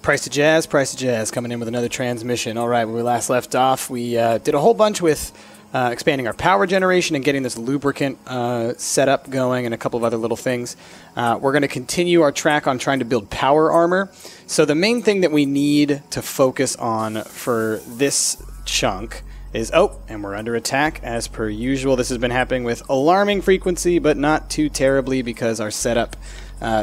Price to Jazz coming in with another transmission. All right, when we last left off, we did a whole bunch with expanding our power generation and getting this lubricant setup going and a couple of other little things. We're going to continue our track on trying to build power armor. So the main thing that we need to focus on for this chunk is, oh, and we're under attack as per usual. This has been happening with alarming frequency, but not too terribly because our setup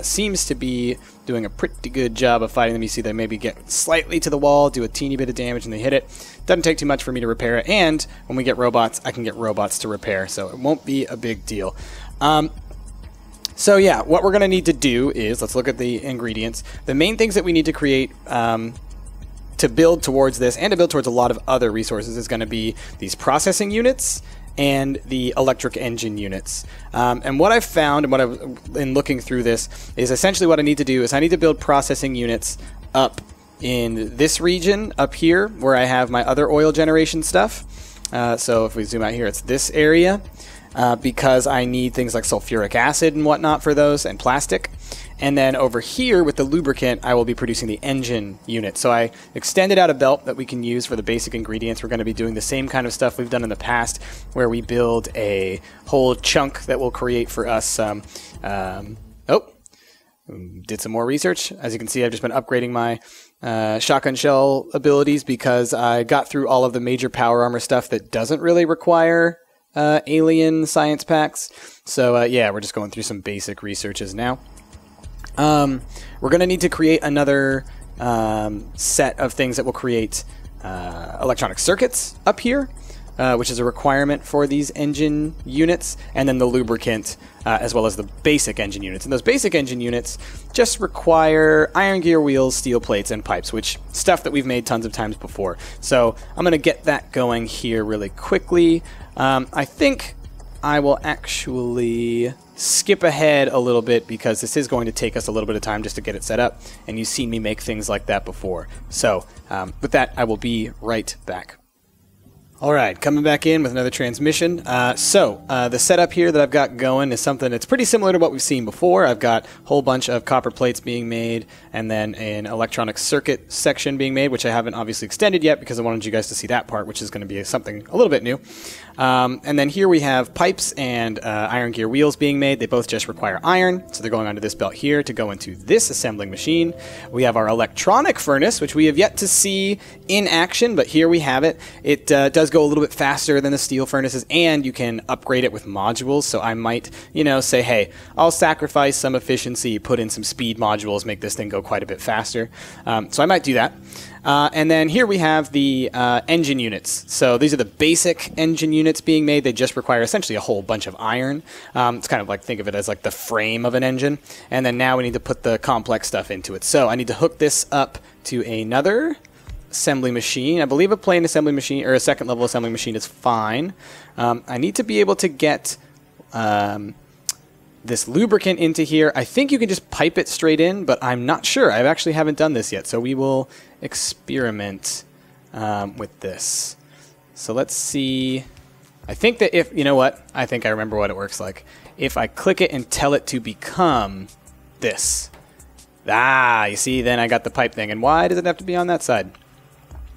seems to be doing a pretty good job of fighting them. You see they maybe get slightly to the wall, do a teeny bit of damage, and they hit it. Doesn't take too much for me to repair it, and when we get robots, I can get robots to repair, so it won't be a big deal. So yeah, what we're going to need to do is, let's look at the ingredients. The main things that we need to create to build towards this, and to build towards a lot of other resources, is going to be these processing units and the electric engine units. And what I've found, and what I've in looking through this, is essentially what I need to do is I need to build processing units up in this region up here where I have my other oil generation stuff. So if we zoom out here, it's this area because I need things like sulfuric acid and whatnot for those, and plastic. And then over here with the lubricant, I will be producing the engine unit. So I extended out a belt that we can use for the basic ingredients. We're going to be doing the same kind of stuff we've done in the past, where we build a whole chunk that will create for us did some more research. As you can see, I've just been upgrading my shotgun shell abilities because I got through all of the major power armor stuff that doesn't really require alien science packs. So yeah, we're just going through some basic researches now. We're going to need to create another set of things that will create electronic circuits up here, which is a requirement for these engine units, and then the lubricant as well as the basic engine units. And those basic engine units just require iron gear wheels, steel plates, and pipes, which stuff that we've made tons of times before. So I'm going to get that going here really quickly. I think I will actually skip ahead a little bit because this is going to take us a little bit of time just to get it set up, and you've seen me make things like that before. So with that, I will be right back. Alright, coming back in with another transmission. The setup here that I've got going is something that's pretty similar to what we've seen before. I've got a whole bunch of copper plates being made, and then an electronic circuit section being made, which I haven't obviously extended yet because I wanted you guys to see that part, which is going to be something a little bit new. And then here we have pipes and iron gear wheels being made. They both just require iron, so they're going onto this belt here to go into this assembling machine. We have our electronic furnace, which we have yet to see in action, but here we have it. It does go a little bit faster than the steel furnaces, and you can upgrade it with modules. So I might, say, hey, I'll sacrifice some efficiency, put in some speed modules, make this thing go quite a bit faster. So I might do that. And then here we have the engine units. So these are the basic engine units being made. They just require essentially a whole bunch of iron. It's kind of like, think of it as like the frame of an engine. And then now we need to put the complex stuff into it. So I need to hook this up to another assembly machine. I believe a plain assembly machine or a second level assembly machine is fine. I need to be able to get this lubricant into here. I think you can just pipe it straight in, but I'm not sure. I actually haven't done this yet, so we will experiment with this. So let's see. I think that if, you know what? I think I remember what it works like. If I click it and tell it to become this. Ah, you see, then I got the pipe thing. And why does it have to be on that side?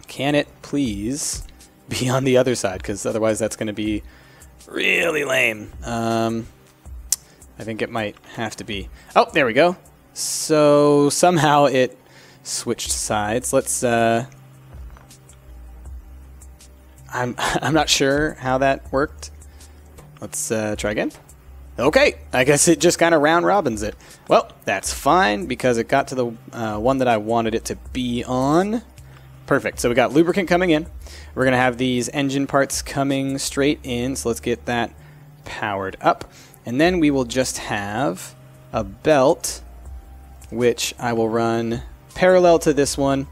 Can it please be on the other side? Because otherwise that's going to be really lame. I think it might have to be. Oh, there we go. So somehow it switched sides. Let's I'm not sure how that worked. Let's try again. Okay, I guess it just kind of round robins it. Well, that's fine because it got to the one that I wanted it to be on. Perfect. So we got lubricant coming in. We're going to have these engine parts coming straight in. So let's get that powered up. And then we will just have a belt, which I will run parallel to this one.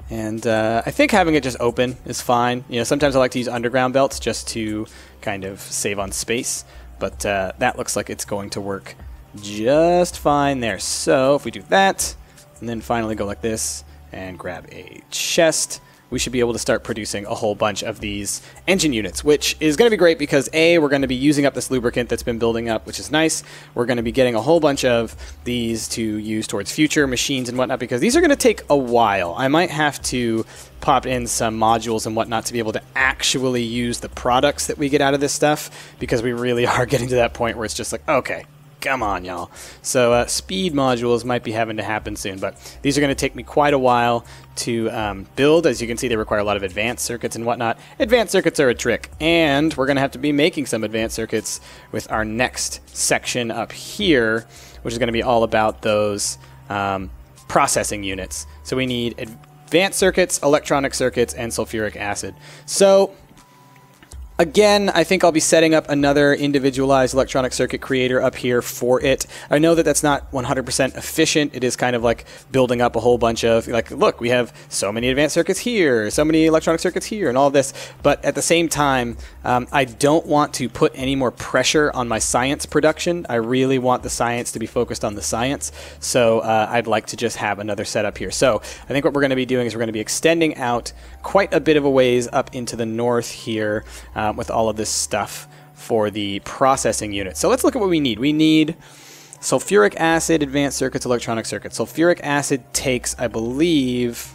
And I think having it just open is fine. Sometimes I like to use underground belts just to kind of save on space. But that looks like it's going to work just fine there. So if we do that, and then finally go like this, and grab a chest, we should be able to start producing a whole bunch of these engine units, which is going to be great because A, we're going to be using up this lubricant that's been building up, which is nice. We're going to be getting a whole bunch of these to use towards future machines and whatnot, because these are going to take a while. I might have to pop in some modules and whatnot to be able to actually use the products that we get out of this stuff, because we really are getting to that point where it's just like, okay, come on, y'all. So speed modules might be having to happen soon, but these are going to take me quite a while to build. As you can see, they require a lot of advanced circuits and whatnot. Advanced circuits are a trick, and we're going to have to be making some advanced circuits with our next section up here, which is going to be all about those processing units. So we need advanced circuits, electronic circuits, and sulfuric acid. So again, I think I'll be setting up another individualized electronic circuit creator up here for it. I know that that's not 100% efficient. It is kind of like building up a whole bunch of, like, look, we have so many advanced circuits here, so many electronic circuits here, and all this. But at the same time, I don't want to put any more pressure on my science production. I really want the science to be focused on the science. So I'd like to just have another setup here. So I think what we're going to be doing is we're going to be extending out quite a bit of a ways up into the north here, with all of this stuff for the processing unit. So let's look at what we need. We need sulfuric acid, advanced circuits, electronic circuits. Sulfuric acid takes, I believe,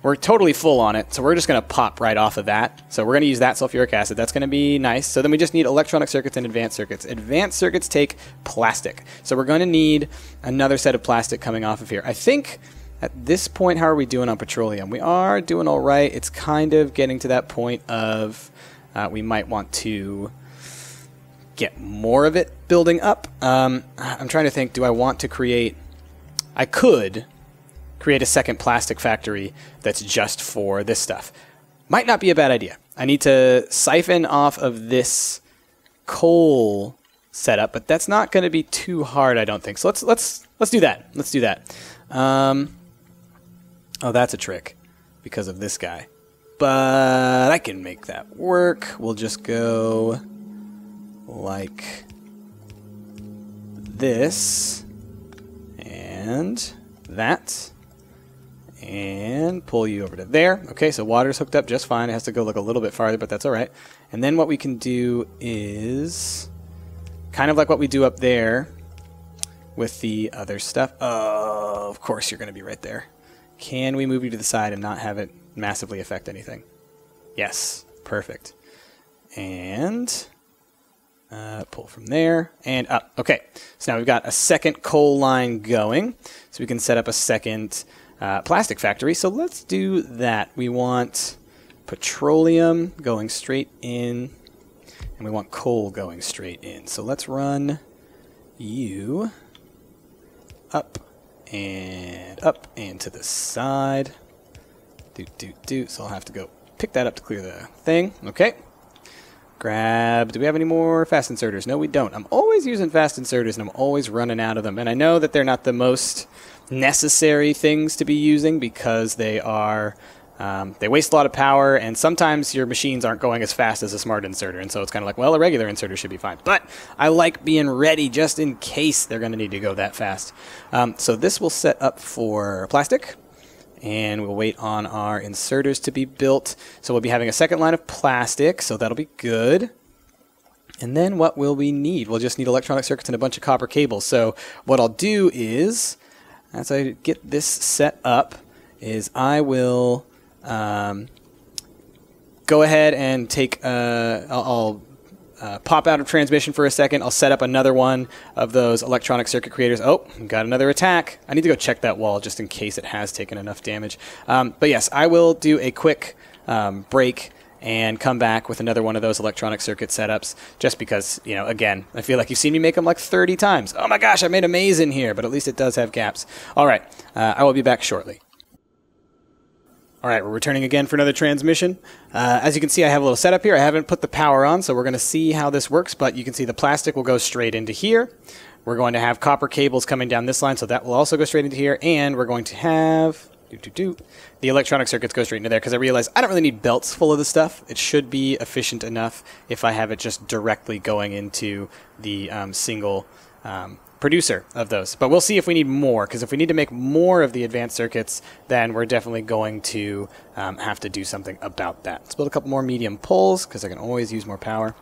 we're totally full on it, so we're just going to pop right off of that. So we're going to use that sulfuric acid. That's going to be nice. So then we just need electronic circuits and advanced circuits. Advanced circuits take plastic. So we're going to need another set of plastic coming off of here. I think at this point, how are we doing on petroleum? We are doing all right. It's kind of getting to that point of we might want to get more of it building up. I'm trying to think, do I want to create... I could create a second plastic factory that's just for this stuff. Might not be a bad idea. I need to siphon off of this coal setup, but that's not going to be too hard, I don't think. So let's do that. Let's do that. Oh, that's a trick because of this guy. But I can make that work. We'll just go like this and that and pull you over to there. Okay, so water's hooked up just fine. It has to go like a little bit farther, but that's all right. And then what we can do is kind of like what we do up there with the other stuff. Oh, of course you're going to be right there. Can we move you to the side and not have it massively affect anything? Yes, perfect. And pull from there and up. Okay, so now we've got a second coal line going, so we can set up a second plastic factory. So let's do that. We want petroleum going straight in, and we want coal going straight in. So let's run you up and to the side. So I'll have to go pick that up to clear the thing. Okay. Grab. Do we have any more fast inserters? No, we don't. I'm always using fast inserters, and I'm always running out of them. And I know that they're not the most necessary things to be using because they are... they waste a lot of power, and sometimes your machines aren't going as fast as a smart inserter, and so it's kind of like, well, a regular inserter should be fine. But I like being ready just in case they're going to need to go that fast. So this will set up for plastic, and we'll wait on our inserters to be built. So we'll be having a second line of plastic, so that'll be good. And then what will we need? We'll just need electronic circuits and a bunch of copper cables. So what I'll do is, as I get this set up, is I will... go ahead and take, I'll pop out of transmission for a second. I'll set up another one of those electronic circuit creators. Oh, got another attack. I need to go check that wall just in case it has taken enough damage. But yes, I will do a quick break and come back with another one of those electronic circuit setups just because, you know, again, I feel like you've seen me make them like 30 times. Oh my gosh, I made a maze in here, but at least it does have gaps. All right, I will be back shortly. All right, we're returning again for another transmission. As you can see, I have a little setup here. I haven't put the power on, so we're going to see how this works, but you can see the plastic will go straight into here. We're going to have copper cables coming down this line, so that will also go straight into here, and we're going to have the electronic circuits go straight into there, because I realize I don't really need belts full of the stuff. It should be efficient enough if I have it just directly going into the single producer of those. But we'll see if we need more, because if we need to make more of the advanced circuits, then we're definitely going to have to do something about that. Let's build a couple more medium poles, because I can always use more power.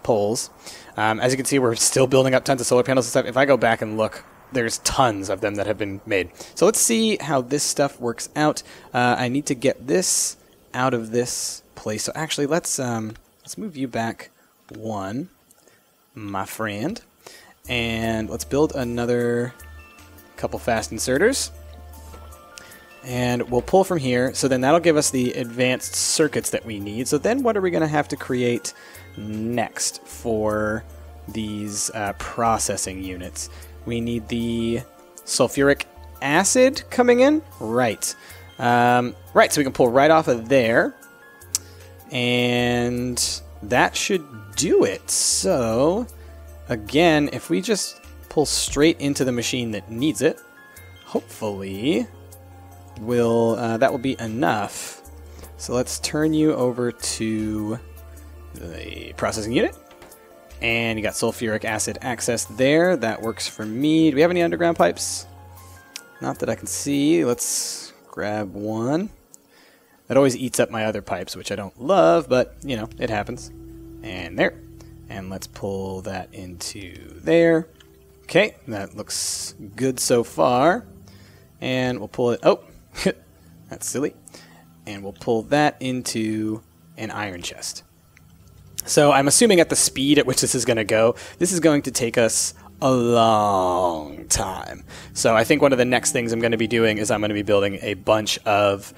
Poles. As you can see, we're still building up tons of solar panels and stuff. If I go back and look, there's tons of them that have been made. So let's see how this stuff works out. I need to get this out of this place. So actually, let's move you back one, my friend. And let's build another couple fast inserters. And we'll pull from here. So then that'll give us the advanced circuits that we need. So then what are we going to have to create next for these processing units? We need the sulfuric acid coming in. Right. Right, so we can pull right off of there. And that should do it. So again, if we just pull straight into the machine that needs it, hopefully that will be enough. So let's turn you over to the processing unit. And you got sulfuric acid access there. That works for me. Do we have any underground pipes? Not that I can see. Let's grab one. That always eats up my other pipes, which I don't love, but, you know, it happens. And there. And let's pull that into there. Okay, that looks good so far. And we'll pull it... Oh, that's silly. And we'll pull that into an iron chest. So I'm assuming at the speed at which this is going to go, this is going to take us a long time. So I think one of the next things I'm going to be doing is I'm going to be building a bunch of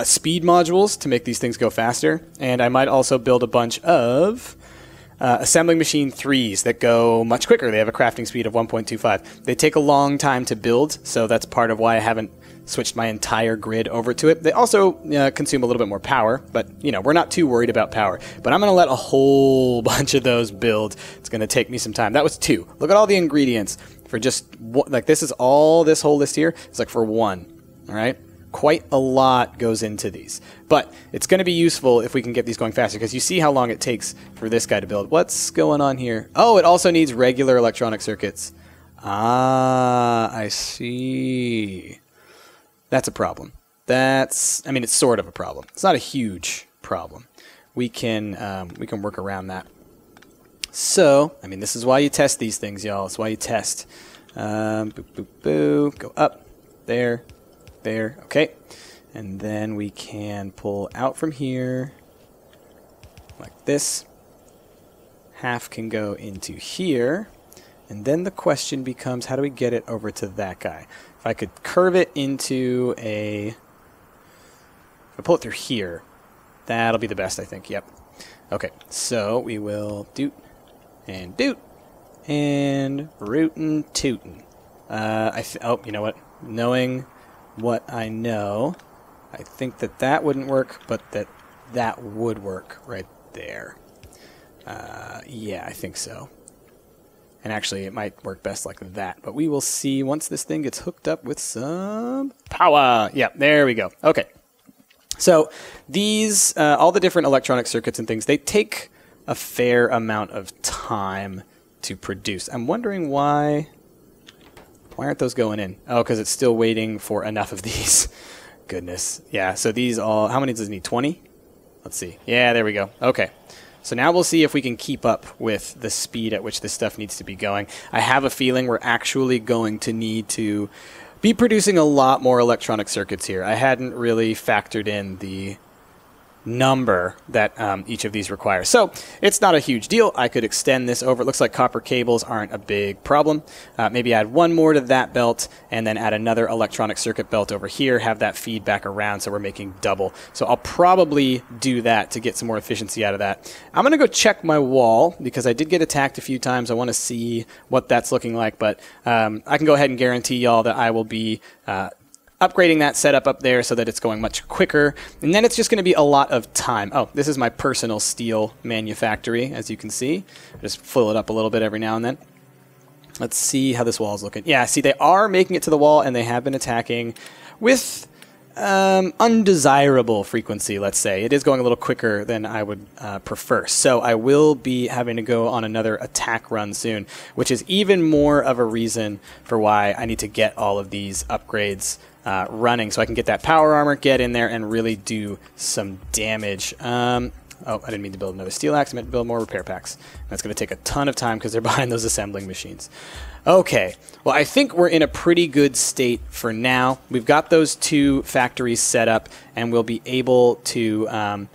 speed modules to make these things go faster. And I might also build a bunch of assembling machine 3s that go much quicker. They have a crafting speed of 1.25. They take a long time to build, so that's part of why I haven't switched my entire grid over to it. They also consume a little bit more power, but you know, we're not too worried about power. But I'm going to let a whole bunch of those build. It's going to take me some time. That was 2. Look at all the ingredients for just one. Like this is all this whole list here. It's like for 1. All right. Quite a lot goes into these, but it's going to be useful if we can get these going faster, because you see how long it takes for this guy to build. What's going on here? Oh, it also needs regular electronic circuits. Ah, I see. That's a problem. I mean, it's sort of a problem. It's not a huge problem. We can work around that. So, I mean, this is why you test these things, y'all. It's why you test. Boo, boo, boo. Go up. There. There, okay. And then we can pull out from here like this. Half can go into here. And then the question becomes, how do we get it over to that guy? If I could curve it into if I pull it through here, that'll be the best, I think. Yep. Okay, so we will doot and rootin' tootin'. Oh, you know what? Knowing what I know, I think that wouldn't work, but that would work right there. Yeah, I think so. And actually, it might work best like that. But we will see once this thing gets hooked up with some power. Yeah, there we go. Okay. So these, all the different electronic circuits and things, they take a fair amount of time to produce. I'm wondering why aren't those going in? Oh, because it's still waiting for enough of these. Goodness. Yeah, so these all... How many does it need? 20? Let's see. Yeah, there we go. Okay. So now we'll see if we can keep up with the speed at which this stuff needs to be going. I have a feeling we're actually going to need to be producing a lot more electronic circuits here. I hadn't really factored in the number that each of these requires. So it's not a huge deal. I could extend this over. It looks like copper cables aren't a big problem. Maybe add one more to that belt and then add another electronic circuit belt over here, have that feed back around so we're making double. So I'll probably do that to get some more efficiency out of that. I'm going to go check my wall because I did get attacked a few times. I want to see what that's looking like, but I can go ahead and guarantee y'all that I will be upgrading that setup up there so that it's going much quicker. And then it's just going to be a lot of time. Oh, this is my personal steel manufactory, as you can see. Just fill it up a little bit every now and then. Let's see how this wall is looking. Yeah, see, they are making it to the wall, and they have been attacking with undesirable frequency, let's say. It is going a little quicker than I would prefer. So I will be having to go on another attack run soon, which is even more of a reason for why I need to get all of these upgrades running so I can get that power armor, get in there, and really do some damage. Oh, I didn't mean to build another steel axe. I meant to build more repair packs. That's going to take a ton of time because they're behind those assembling machines. Okay, well, I think we're in a pretty good state for now. We've got those 2 factories set up, and we'll be able to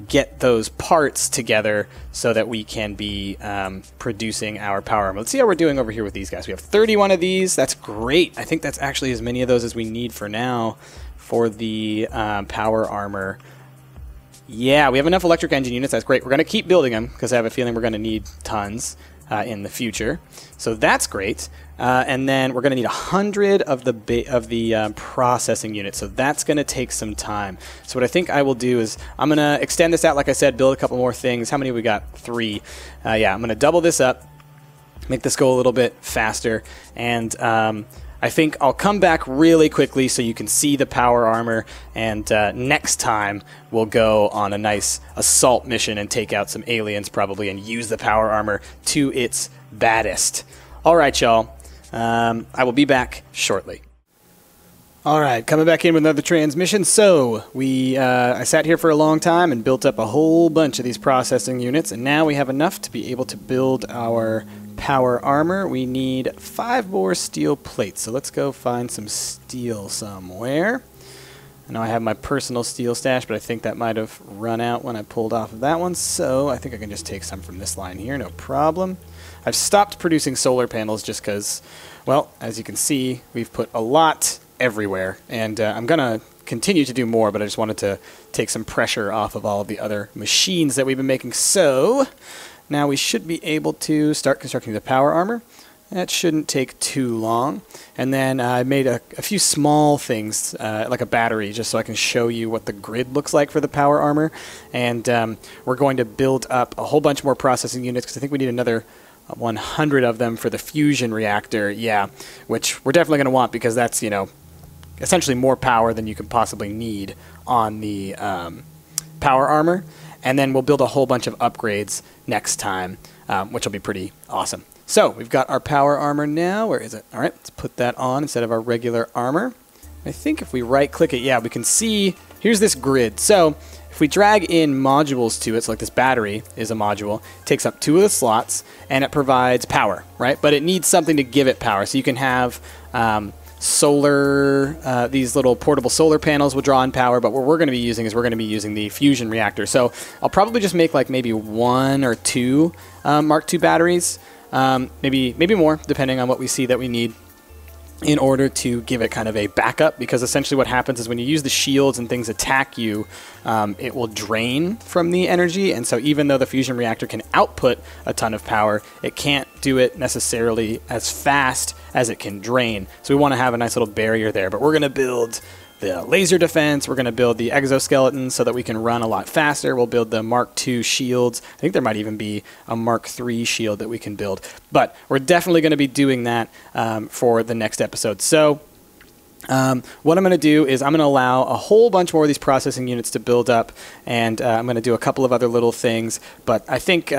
get those parts together so that we can be producing our power armor. Let's see how we're doing over here with these guys. We have 31 of these. That's great. I think that's actually as many of those as we need for now for the power armor. Yeah, we have enough electric engine units. That's great. We're going to keep building them because I have a feeling we're going to need tons in the future. So that's great. And then we're going to need 100 of the processing units. So that's going to take some time. So what I think I will do is I'm going to extend this out, like I said, build a couple more things. How many have we got? 3. Yeah, I'm going to double this up, make this go a little bit faster, and I think I'll come back really quickly so you can see the power armor, and next time we'll go on a nice assault mission and take out some aliens probably and use the power armor to its baddest. All right, y'all. I will be back shortly. All right, coming back in with another transmission. So I sat here for a long time and built up a whole bunch of these processing units, and now we have enough to be able to build our power armor. We need 5 more steel plates, so let's go find some steel somewhere. I know I have my personal steel stash, but I think that might have run out when I pulled off of that one, so I think I can just take some from this line here, no problem. I've stopped producing solar panels just because, well, as you can see, we've put a lot everywhere, and I'm going to continue to do more, but I just wanted to take some pressure off of all of the other machines that we've been making. So now we should be able to start constructing the power armor. That shouldn't take too long. And then I made a few small things, like a battery, just so I can show you what the grid looks like for the power armor. And we're going to build up a whole bunch more processing units, because I think we need another 100 of them for the fusion reactor. Yeah, which we're definitely going to want, because that's, you know, essentially more power than you could possibly need on the power armor. And then we'll build a whole bunch of upgrades next time, which will be pretty awesome. So we've got our power armor now. Where is it? All right, let's put that on instead of our regular armor. I think if we right-click it, yeah, we can see, here's this grid. So if we drag in modules to it, so like this battery is a module, it takes up 2 of the slots, and it provides power, right? But it needs something to give it power. So you can have solar, these little portable solar panels will draw in power, but what we're going to be using is we're going to be using the fusion reactor. So I'll probably just make like maybe 1 or 2 Mark II batteries, maybe more, depending on what we see that we need, in order to give it kind of a backup, because essentially what happens is when you use the shields and things attack you, it will drain from the energy, and so even though the fusion reactor can output a ton of power, it can't do it necessarily as fast as it can drain. So we want to have a nice little barrier there, but we're going to build the laser defense, we're going to build the exoskeleton so that we can run a lot faster, we'll build the Mark II shields, I think there might even be a Mark III shield that we can build, but we're definitely going to be doing that for the next episode. So what I'm going to do is I'm going to allow a whole bunch more of these processing units to build up, and I'm going to do a couple of other little things, but I think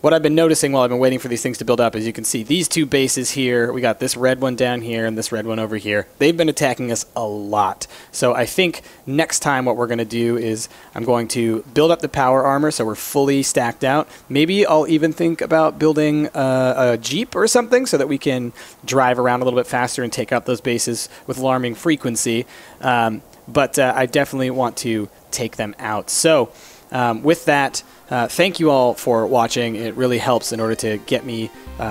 what I've been noticing while I've been waiting for these things to build up is you can see these 2 bases here. We got this red one down here and this red one over here. They've been attacking us a lot. So I think next time what we're going to do is I'm going to build up the power armor so we're fully stacked out. Maybe I'll even think about building a Jeep or something so that we can drive around a little bit faster and take out those bases with alarming frequency. But I definitely want to take them out. So with that, thank you all for watching. It really helps in order to get me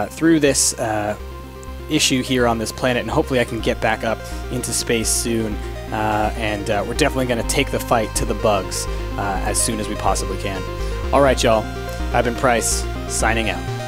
through this issue here on this planet, and hopefully I can get back up into space soon. And we're definitely going to take the fight to the bugs as soon as we possibly can. All right, y'all. I've been Price, signing out.